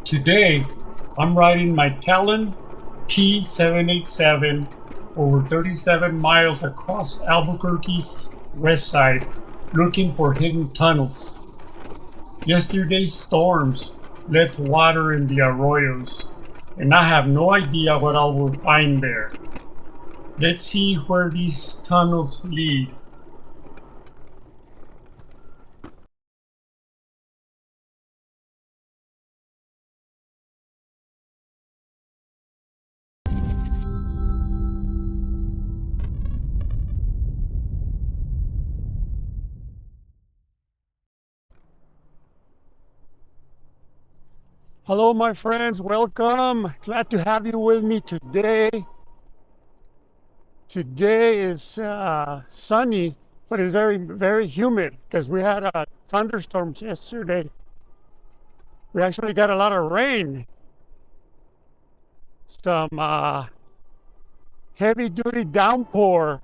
Today, I'm riding my Talon T787 over 37 miles across Albuquerque's west side, looking for hidden tunnels. Yesterday's storms left water in the arroyos, and I have no idea what I will find there. Let's see where these tunnels lead. Hello, my friends. Welcome. Glad to have you with me today. Today is sunny, but it's very, very humid because we had thunderstorms yesterday. We actually got a lot of rain, some heavy duty downpour,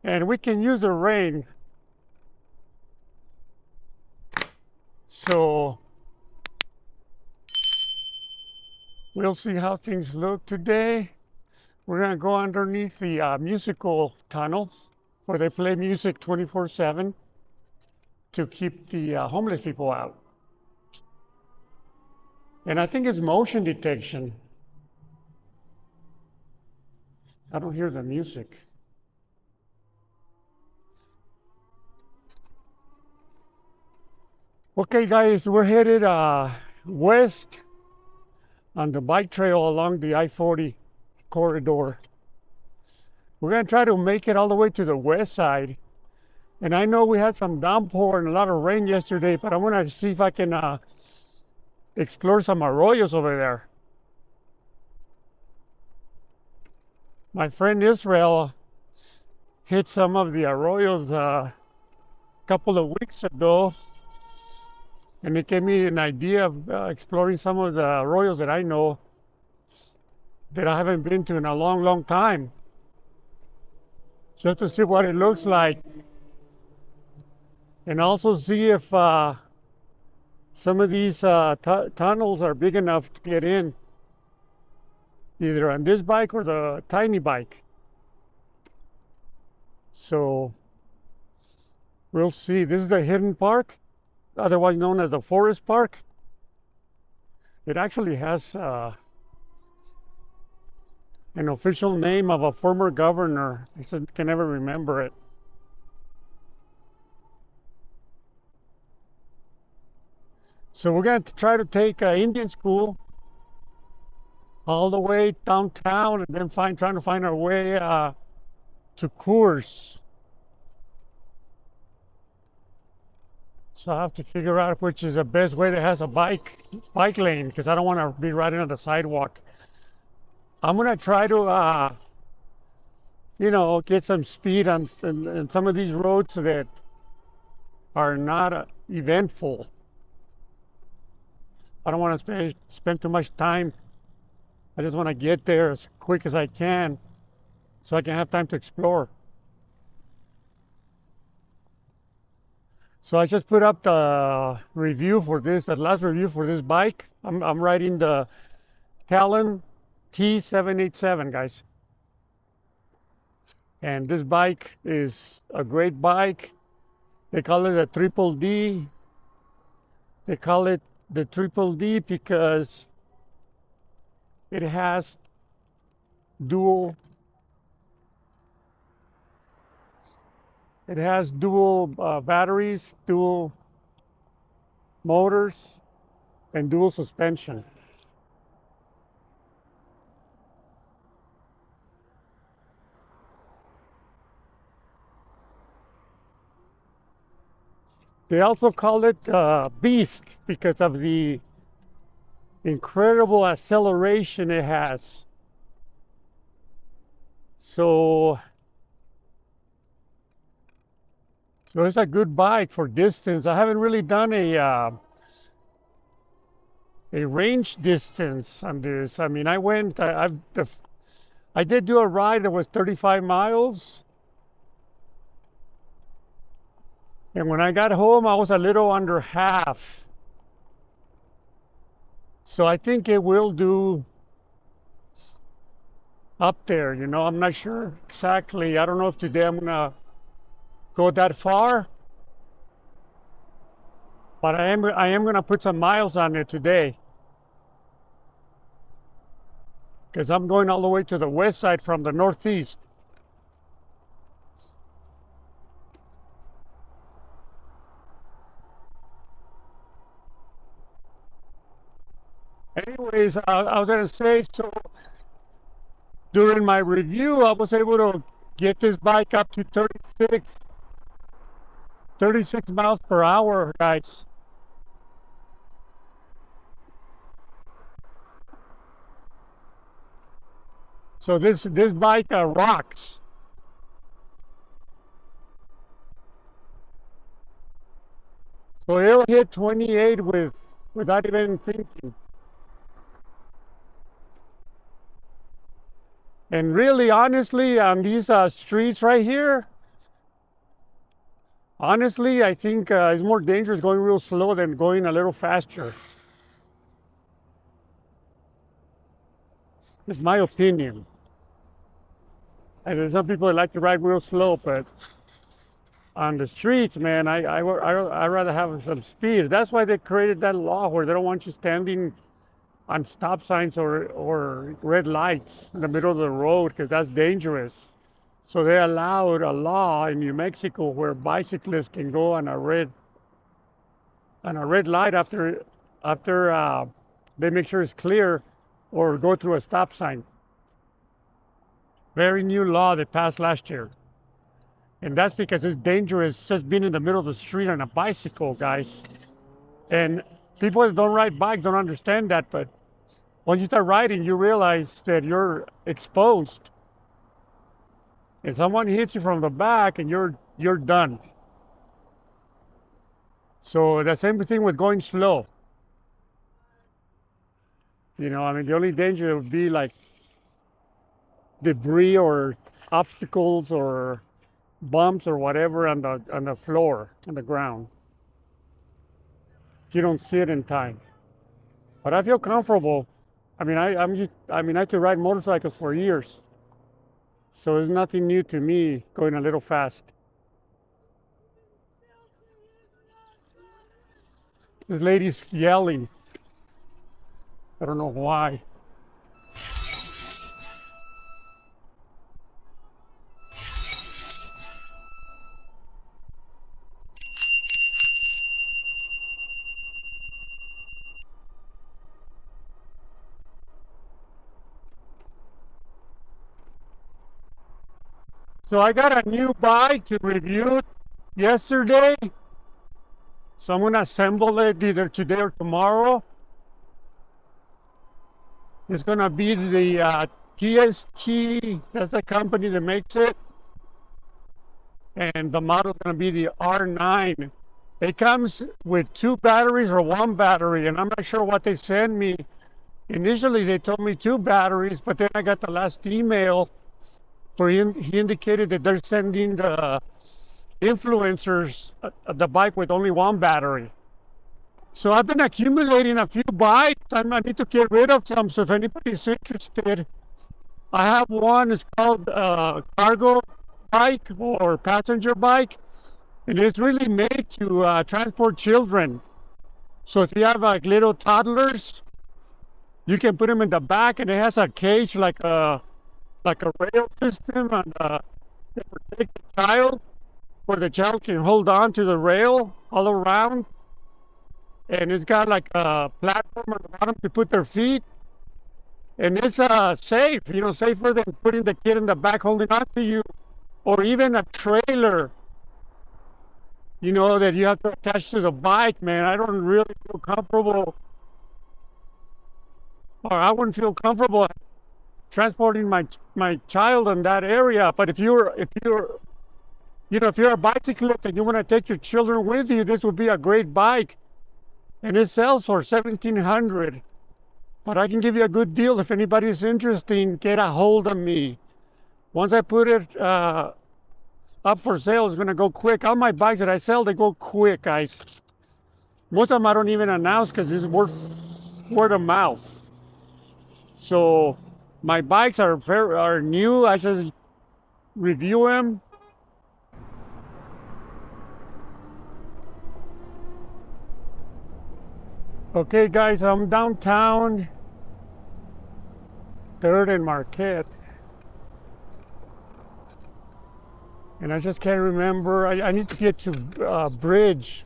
and we can use the rain. So we'll see how things look today. We're going to go underneath the musical tunnel where they play music 24/7 to keep the homeless people out. And I think it's motion detection. I don't hear the music. Okay, guys, we're headed west on the bike trail along the I-40 corridor. We're going to try to make it all the way to the west side. And I know we had some downpour and a lot of rain yesterday, but I want to see if I can explore some arroyos over there. My friend Israel hit some of the arroyos a couple of weeks ago, and it gave me an idea of exploring some of the arroyos that I know that I haven't been to in a long, long time, just to see what it looks like, and also see if some of these tunnels are big enough to get in, either on this bike or the tiny bike. So we'll see. This is the hidden park, otherwise known as the forest park. It actually has an official name of a former governor. I just can never remember it. So we're going to try to take Indian school all the way downtown and then trying to find our way to Coors. So I have to figure out which is the best way that has a bike lane, because I don't want to be riding on the sidewalk. I'm going to try to, get some speed on some of these roads that are not eventful. I don't want to spend too much time. I just want to get there as quick as I can so I can have time to explore. So I just put up the review for this, the last review for this bike. I'm riding the Talon T787, guys. And this bike is a great bike. They call it a triple D. They call it the triple D because it has dual batteries, dual motors, and dual suspension. They also call it Beast because of the incredible acceleration it has. So it's a good bike for distance. I haven't really done a range distance on this. I mean, I did do a ride that was 35 miles. And when I got home, I was a little under half. So I think it will do up there, you know. I'm not sure exactly. I don't know if today I'm gonna go that far, but I am gonna put some miles on it today because I'm going all the way to the west side from the northeast. Anyways, I was gonna say, so during my review, I was able to get this bike up to 36 miles per hour, guys. So this bike rocks. So it'll hit 28 without even thinking. And really, honestly, on these streets right here, honestly, I think it's more dangerous going real slow than going a little faster. It's my opinion. And there's some people that like to ride real slow, but on the streets, man, I rather have some speed. That's why they created that law where they don't want you standing on stop signs or red lights in the middle of the road because that's dangerous. So they allowed a law in New Mexico where bicyclists can go on a red light after they make sure it's clear or go through a stop sign. Very new law that passed last year. And that's because it's dangerous just being in the middle of the street on a bicycle, guys. And people that don't ride bikes don't understand that, but once you start riding, you realize that you're exposed. And someone hits you from the back and you're done. So the same thing with going slow. You know, I mean, the only danger would be like debris or obstacles or bumps or whatever on the floor, on the ground. You don't see it in time. But I feel comfortable. I mean, I had to ride motorcycles for years. So it's nothing new to me going a little fast. This lady's yelling. I don't know why. So I got a new bike to review yesterday. So I'm gonna assemble it either today or tomorrow. It's gonna be the TST, that's the company that makes it. And the model is gonna be the R9. It comes with 2 batteries or 1 battery, and I'm not sure what they send me. Initially, they told me 2 batteries, but then I got the last email where he indicated that they're sending the influencers the bike with only 1 battery. So I've been accumulating a few bikes. I need to get rid of some. So if anybody's interested, I have one. It's called cargo bike or passenger bike, and it's really made to transport children. So if you have like little toddlers, you can put them in the back, and it has a cage like a rail system, and to protect the child, where the child can hold on to the rail all around. And it's got like a platform on the bottom to put their feet. And it's safe, you know, safer than putting the kid in the back holding on to you, or even a trailer, you know, that you have to attach to the bike, man. I don't really feel comfortable, or I wouldn't feel comfortable transporting my child in that area. But if you're you know, if you're a bicyclist and you want to take your children with you, this would be a great bike. And it sells for $1,700. But I can give you a good deal if anybody's interested. Get a hold of me. Once I put it up for sale, it's going to go quick. All my bikes that I sell, they go quick, guys. Most of them I don't even announce because it's worth word of mouth. So my bikes are new. I just review them. Okay, guys, I'm downtown, 3rd and Marquette. And I just can't remember. I need to get to Bridge.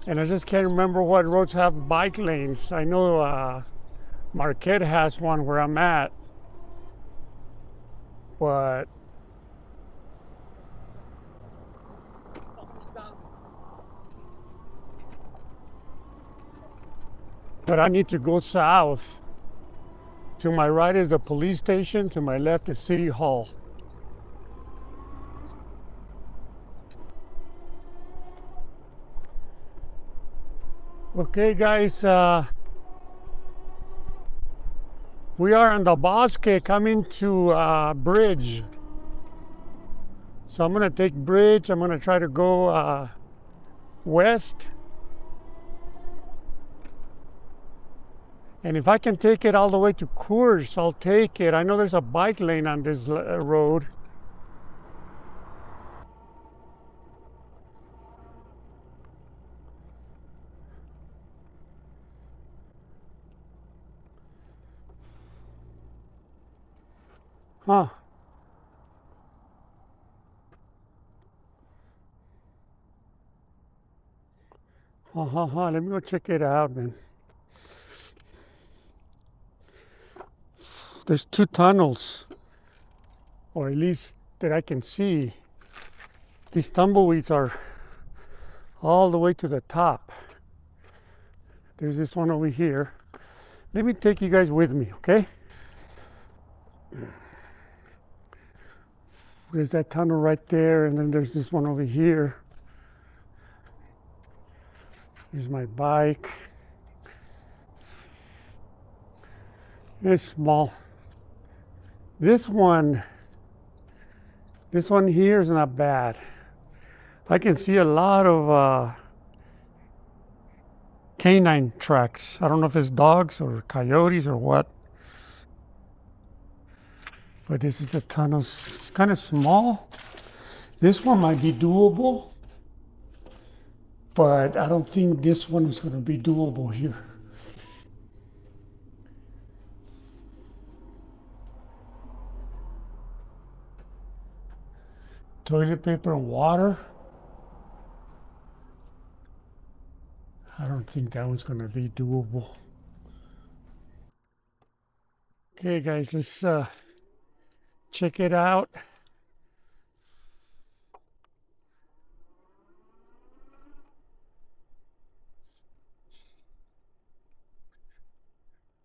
And I just can't remember what roads have bike lanes. I know Marquette has one where I'm at. But I need to go south. To my right is the police station. To my left is City Hall. Okay, guys, we are on the Bosque coming to Bridge. So I'm gonna take Bridge. I'm gonna try to go west. And if I can take it all the way to Coors, I'll take it. I know there's a bike lane on this road. Huh. Let me go check it out, man. There's 2 tunnels, or at least that I can see. These tumbleweeds are all the way to the top. There's this one over here. Let me take you guys with me, okay? There's that tunnel right there, and then there's this one over here. Here's my bike. It's small. This one here is not bad. I can see a lot of canine tracks. I don't know if it's dogs or coyotes or what. But this is the tunnel. It's kind of small. This one might be doable, but I don't think this one is going to be doable here. Toilet paper and water. I don't think that one's going to be doable. Okay, guys, let's check it out.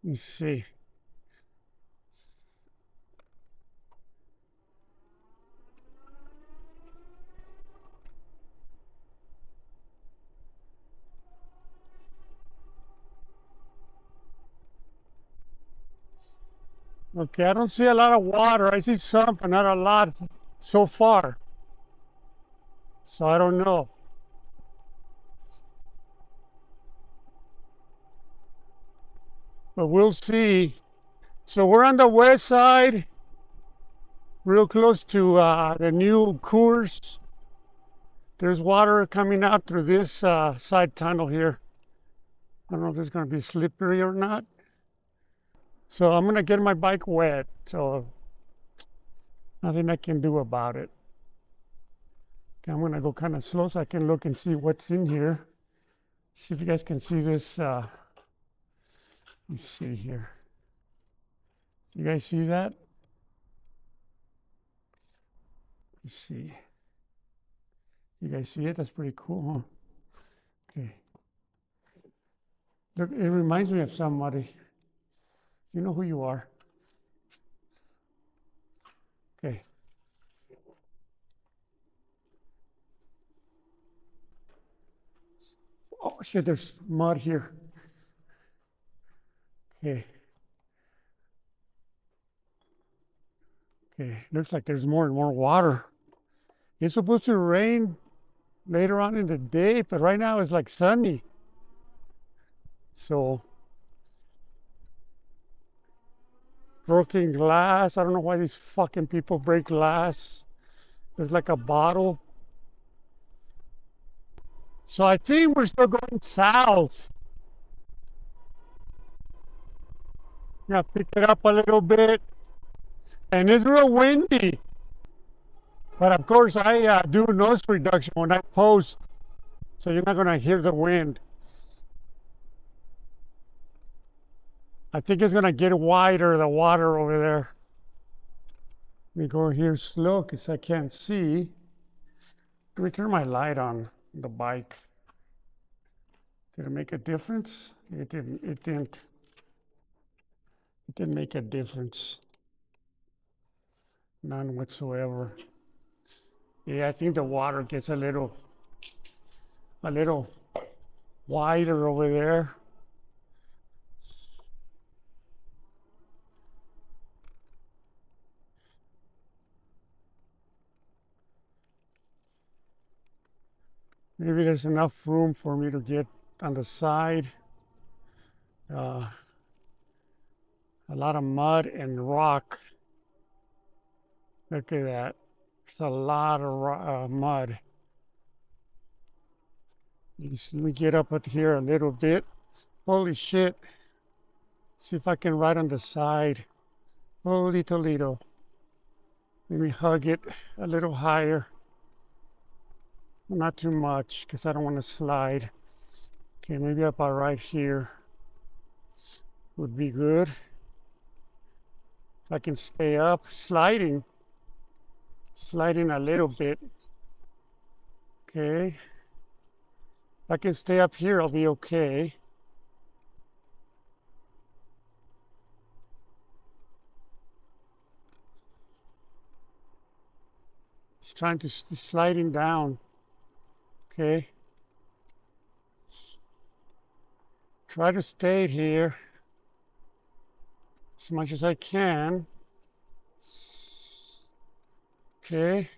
Let's see. Okay, I don't see a lot of water. I see some, but not a lot so far. So I don't know. But we'll see. So we're on the west side, real close to the new Coors. There's water coming out through this side tunnel here. I don't know if it's going to be slippery or not. So I'm going to get my bike wet. So nothing I can do about it. Okay, I'm going to go kind of slow so I can look and see what's in here. See if you guys can see this. Let me see here. You guys see that? Let's see. You guys see it? That's pretty cool, huh? Okay. Look, it reminds me of somebody. You know who you are. Okay. Oh shit, there's mud here. Okay. Okay, looks like there's more and more water. It's supposed to rain later on in the day, but right now it's like sunny. So Broken glass. I don't know why these fucking people break glass. There's like a bottle. So I think we're still going south. Yeah, pick it up a little bit. And it's real windy. But of course, I do noise reduction when I post. So you're not going to hear the wind. I think it's going to get wider, the water over there. Let me go here slow because I can't see. Let me turn my light on the bike. Did it make a difference? It didn't. It didn't. It didn't make a difference. None whatsoever. Yeah, I think the water gets a little wider over there. Maybe there's enough room for me to get on the side. A lot of mud and rock. Look at that. There's a lot of mud. Let me get up here a little bit. Holy shit. See if I can ride on the side. Holy Toledo. Let me hug it a little higher. Not too much because I don't want to slide. Okay, maybe about right here would be good. If I can stay up, sliding a little bit. Okay. If I can stay up here, I'll be okay. It's trying to sliding down. Okay. Try to stay here as much as I can. Okay.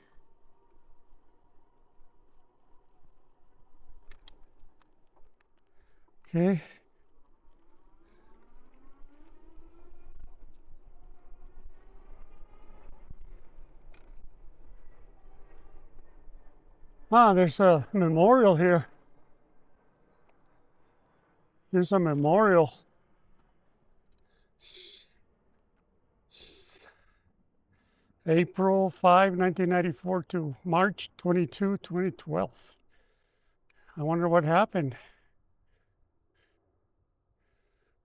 Okay. Ah, there's a memorial here. There's a memorial. April 5, 1994 to March 22, 2012. I wonder what happened.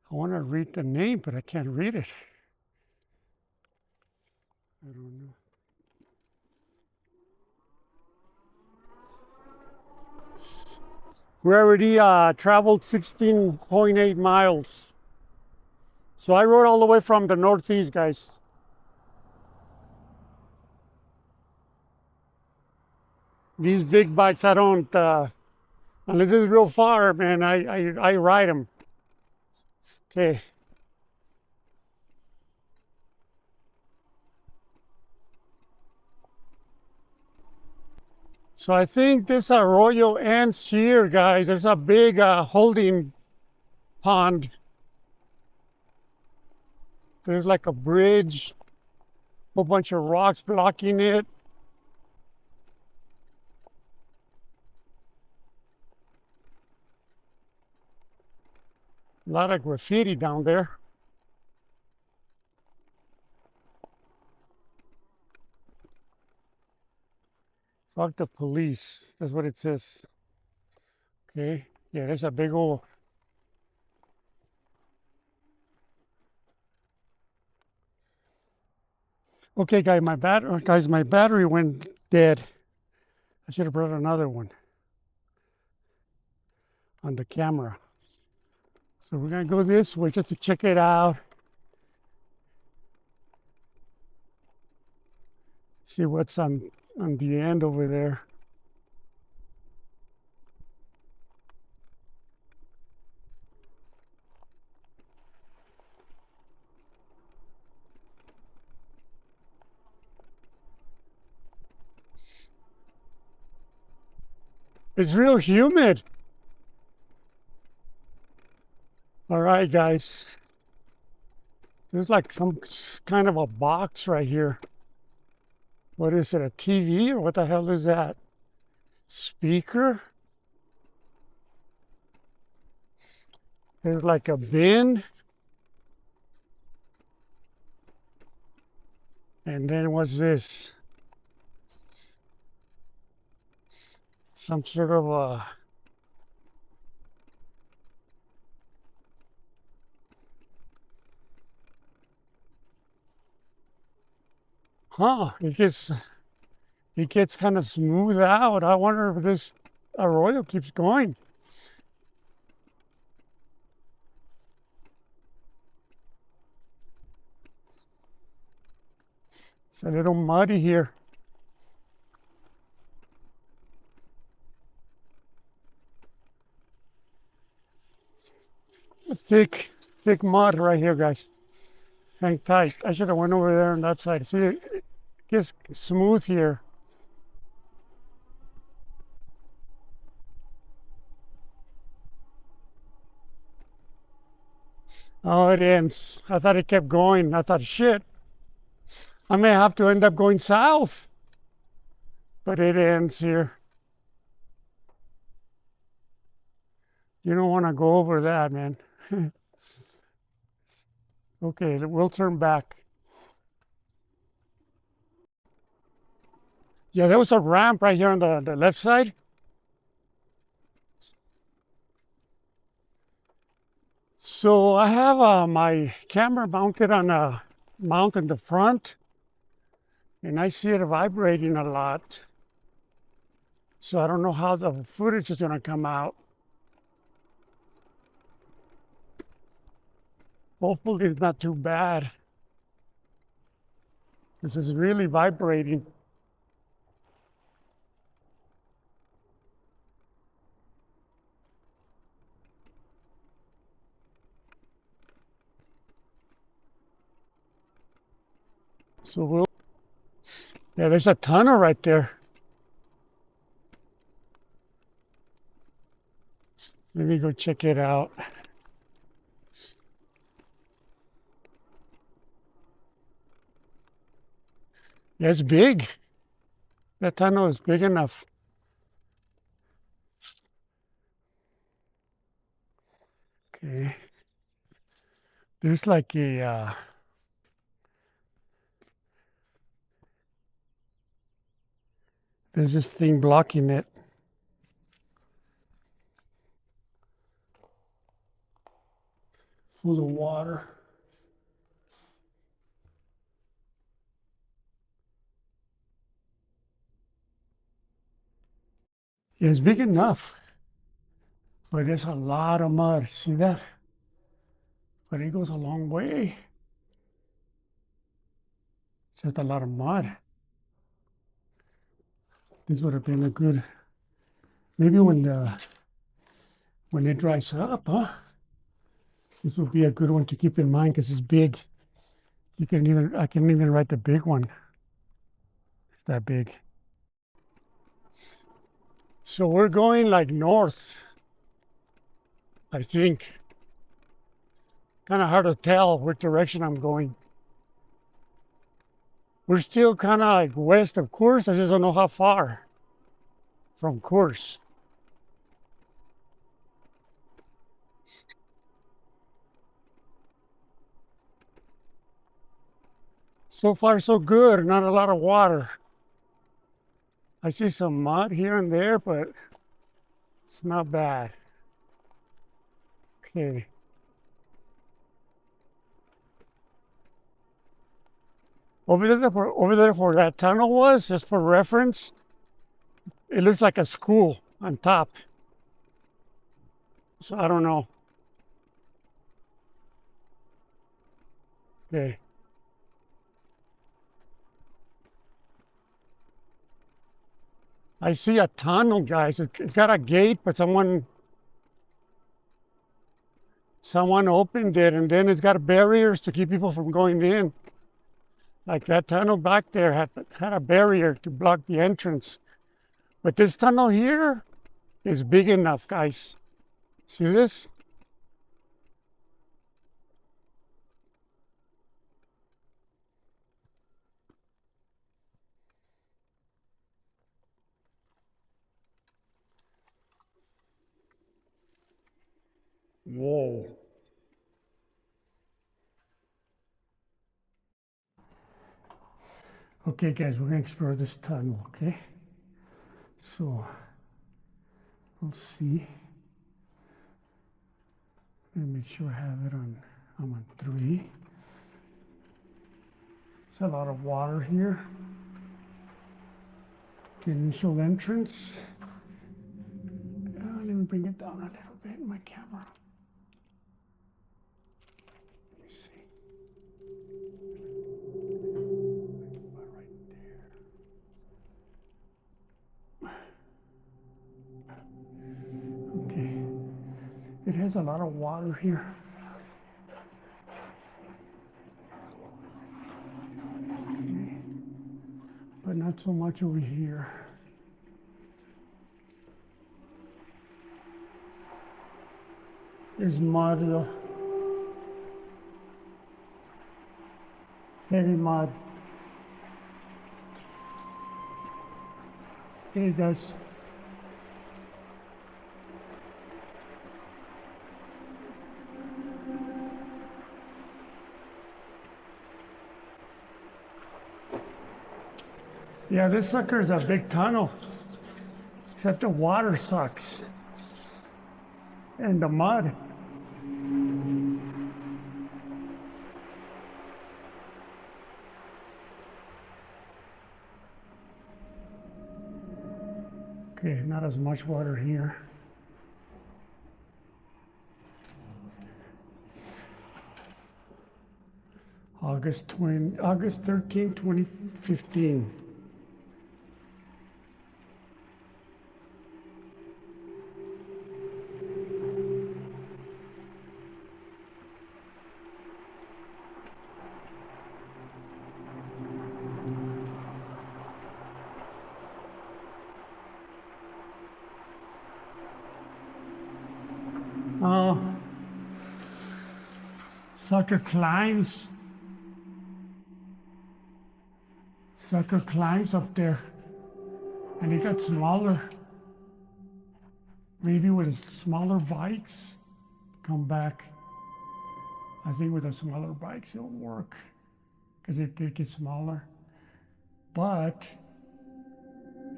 I want to read the name, but I can't read it. I don't know. We already traveled 16.8 miles. So I rode all the way from the northeast, guys. These big bikes, I don't, unless it's real far, man, I ride them. Okay. So I think this arroyo ends here, guys. There's a big holding pond. There's like a bridge, a whole bunch of rocks blocking it. A lot of graffiti down there. Fuck the police. That's what it says. Okay. Yeah, there's a big old. Okay, guys, my battery went dead. I should have brought another one on the camera. So we're gonna go this way just to check it out. See what's on the end over there. It's real humid. All right, guys. There's like some kind of a box right here. What is it, a TV or what the hell is that? Speaker? There's like a bin. And then what's this? Some sort of a... Huh, it gets kind of smooth out. I wonder if this arroyo keeps going. It's a little muddy here. Thick mud right here, guys. Hang tight. I should have went over there on that side. See, it gets smooth here. Oh, it ends. I thought it kept going. I thought, shit, I may have to end up going south. But it ends here. You don't want to go over that, man. Okay, we'll turn back. Yeah, there was a ramp right here on the left side. So I have my camera mounted on a mount in the front, and I see it vibrating a lot. So I don't know how the footage is going to come out. Hopefully it's not too bad. This is really vibrating. So yeah, there's a tunnel right there. Let me go check it out. Yeah, it's big. That tunnel is big enough. Okay. There's like a there's this thing blocking it. Full of water. Yeah, it's big enough. But there's a lot of mud. See that? But it goes a long way. It's just a lot of mud. This would have been a good, maybe when it dries up, huh? This would be a good one to keep in mind because it's big. I can even write the big one. It's that big. So we're going like north, I think. Kind of hard to tell which direction I'm going. We're still kind of like west of course. I just don't know how far from course. So far, so good. Not a lot of water. I see some mud here and there, but it's not bad. Okay. Over there where that tunnel was, just for reference, it looks like a school on top. So I don't know. Okay. I see a tunnel, guys. It's got a gate, but someone opened it, and then it's got barriers to keep people from going in. Like that tunnel back there had a barrier to block the entrance. But this tunnel here is big enough, guys. See this? Whoa. Okay, guys, we're gonna explore this tunnel, okay? So, we'll see. Let me make sure I have it on, I'm on 3. There's a lot of water here. The initial entrance. Let me bring it down a little bit in my camera. Let me see. About right there. Okay. It has a lot of water here. Okay. But not so much over here. There's mud though. Heavy mud. It does. Yeah, this sucker is a big tunnel. Except the water sucks. And the mud. Okay, not as much water here. August 13, 2015. Sucker climbs. Sucker climbs up there. And he got smaller. Maybe with smaller bikes, come back. I think with the smaller bikes it'll work. Because it did get smaller. But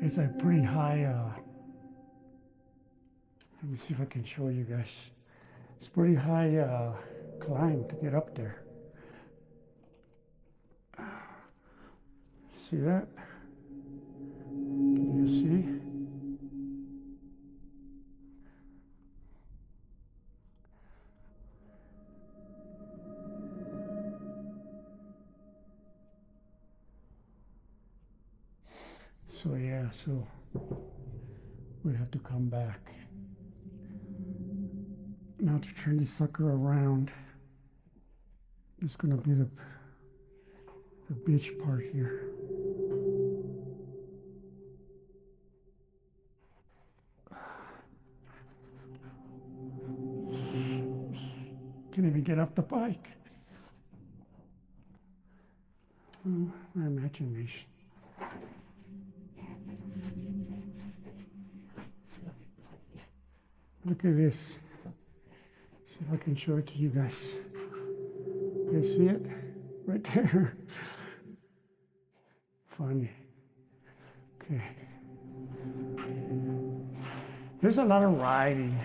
it's a pretty high, let me see if I can show you guys. It's pretty high climb to get up there. See that? Can you see? So yeah, so we have to come back. Now to turn this sucker around, it's gonna be the beach part here. Can't even get off the bike. Oh, my imagination. Look at this. See if I can show it to you guys. You see it? Right there. Funny. Okay. There's a lot of riding.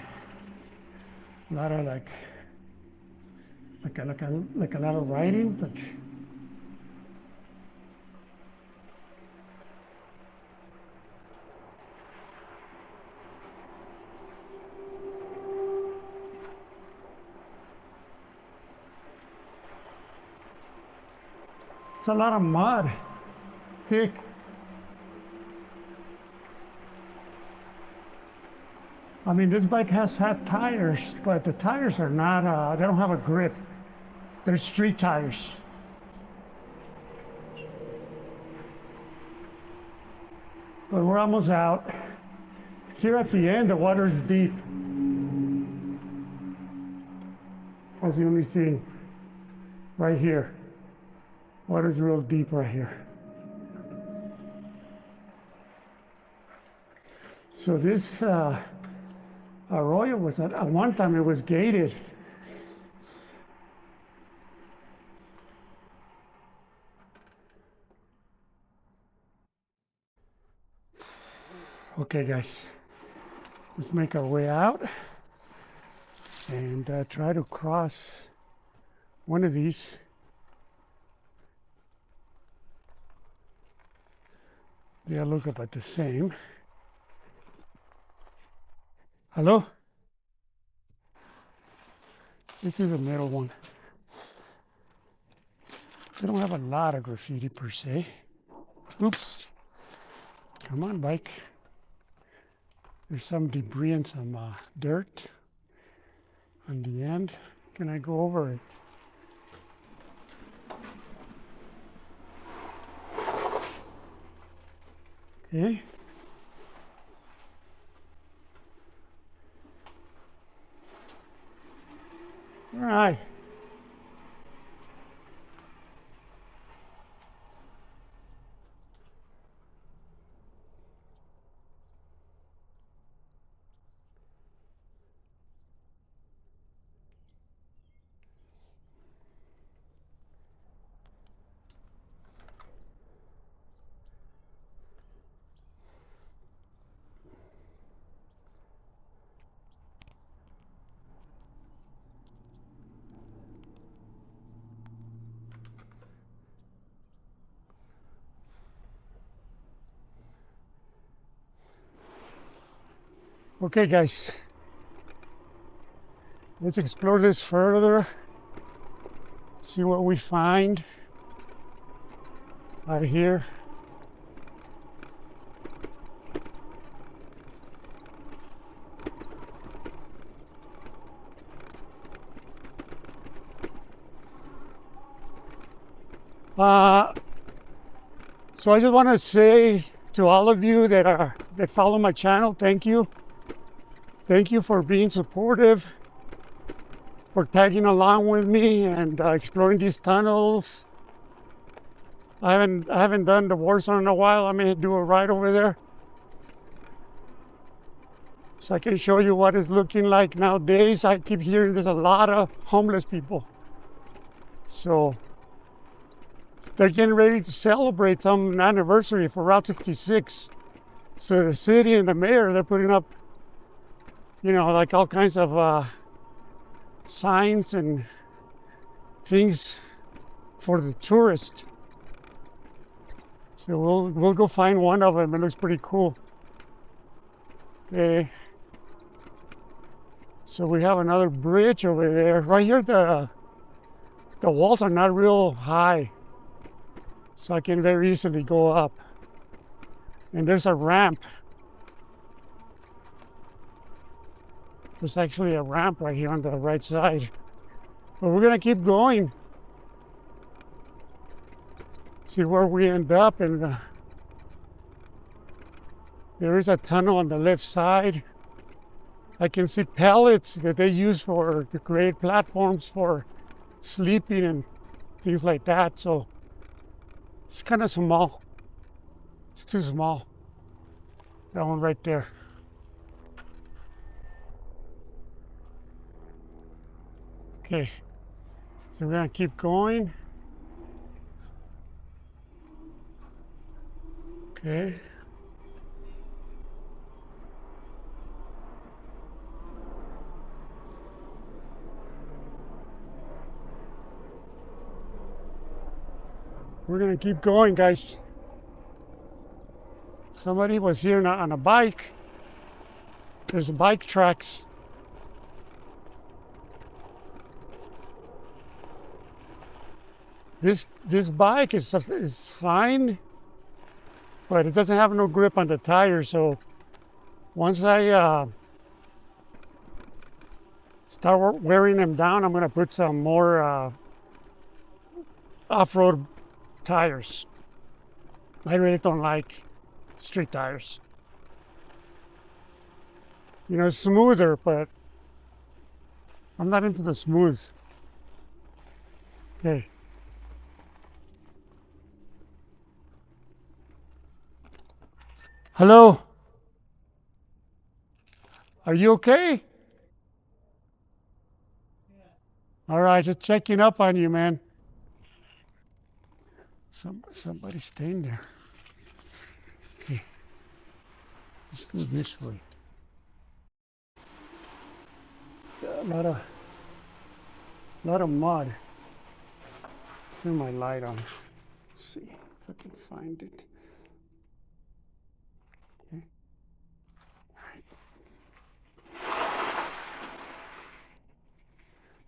A lot of like a lot of riding, but it's a lot of mud, thick. I mean, this bike has fat tires, but the tires are not, they don't have a grip. They're street tires. But we're almost out. Here at the end, the water is deep. That's the only thing right here. Water's real deep right here. So this Arroyo was at one time it was gated. Okay, guys, let's make our way out and try to cross one of these. They all look about the same. Hello? This is the middle one. They don't have a lot of graffiti per se. Oops. Come on, bike. There's some debris and some dirt on the end. Can I go over it? Okay. All right. Okay, guys. Let's explore this further. See what we find out here. So I just want to say to all of you that follow my channel, thank you. Thank you for being supportive, for tagging along with me and exploring these tunnels. I haven't done the war zone in a while. I'm gonna do a ride over there, so I can show you what it's looking like nowadays. I keep hearing there's a lot of homeless people. So they're getting ready to celebrate some anniversary for Route 66. So the city and the mayor, they're putting up, you know, like all kinds of signs and things for the tourists. So we'll go find one of them. It looks pretty cool. Okay. So we have another bridge over there. Right here, the walls are not real high, so I can very easily go up. And there's a ramp. There's actually a ramp right here on the right side. But we're gonna keep going. See where we end up. And there is a tunnel on the left side. I can see pallets that they use to create platforms for sleeping and things like that. So it's kind of small. It's too small. That one right there. Okay, so we're gonna keep going. Okay. We're gonna keep going, guys. Somebody was here on a bike. There's bike tracks. This bike is fine, but it doesn't have no grip on the tires. So once I start wearing them down, I'm gonna put some more off-road tires. I really don't like street tires. You know, it's smoother, but I'm not into the smooth. Okay. Hello. Are you okay? All right, just checking up on you, man. Somebody's staying there. Okay, let's go this way. A lot of mud. Turn my light on. Let's see if I can find it. Okay. All right.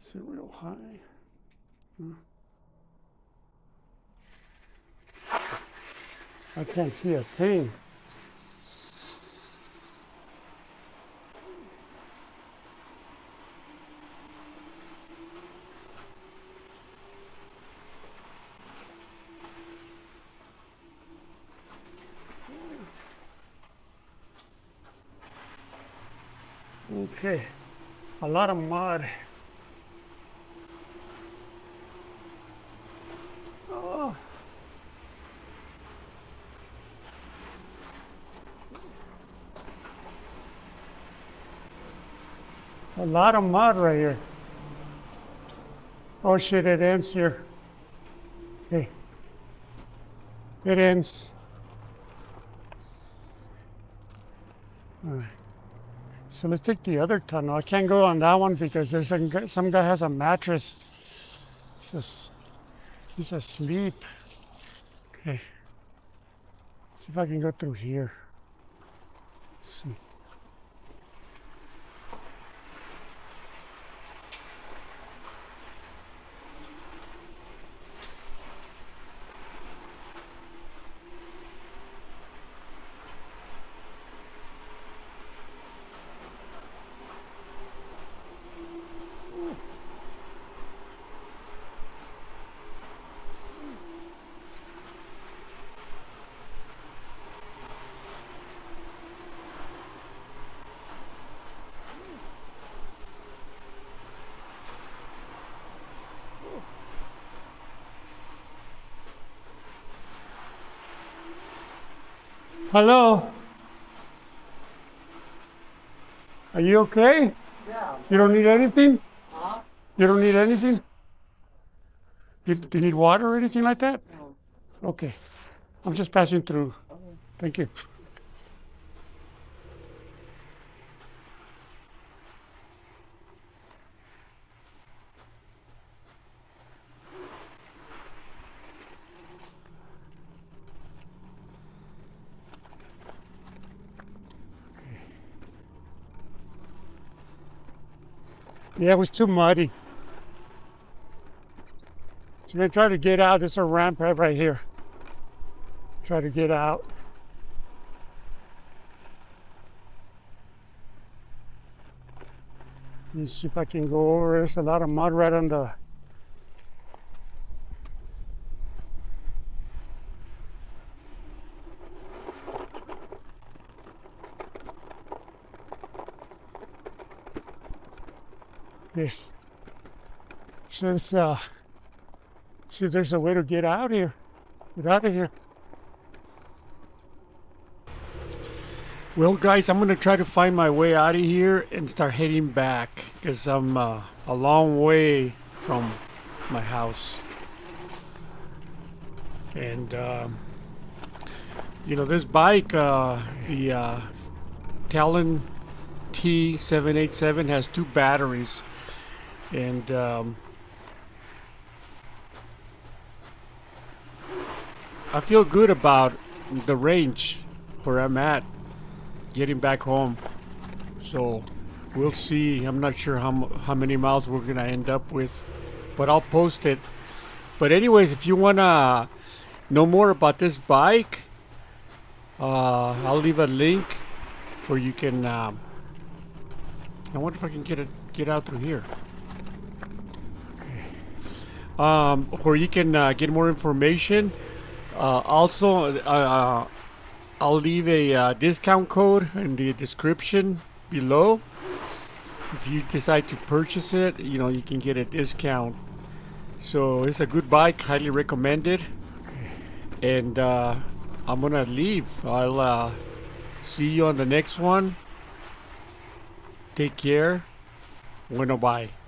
Is it real high? I can't see a thing. Okay, a lot of mud. Oh. A lot of mud right here. Oh shit, it ends here. Okay. It ends. All right. So let's take the other tunnel. I can't go on that one because there's some guy has a mattress. He's asleep. Okay. Let's see if I can go through here. Let's see. Hello? Are you okay? Yeah. You don't need anything? Huh? You don't need anything? Do you need water or anything like that? No. Okay. I'm just passing through. Okay. Thank you. Yeah, it was too muddy. So I'm gonna try to get out. There's a ramp right here. Try to get out. Let's see if I can go over. There's a lot of mud right on the. Yes. So it's, see if there's a way to get out here. Get out of here. Well, guys, I'm gonna try to find my way out of here and start heading back because I'm a long way from my house. And you know, this bike, the Talon T787 has 2 batteries, and I feel good about the range where I'm at getting back home. So we'll see. I'm not sure how many miles we're gonna end up with, but I'll post it. But anyways, if you wanna know more about this bike, I'll leave a link where you can. I wonder if I can get out through here. Where you can get more information. Also, I'll leave a discount code in the description below. If you decide to purchase it, you know, you can get a discount. So it's a good bike, highly recommended. And I'm gonna leave. I'll see you on the next one. Take care. Bueno, bye.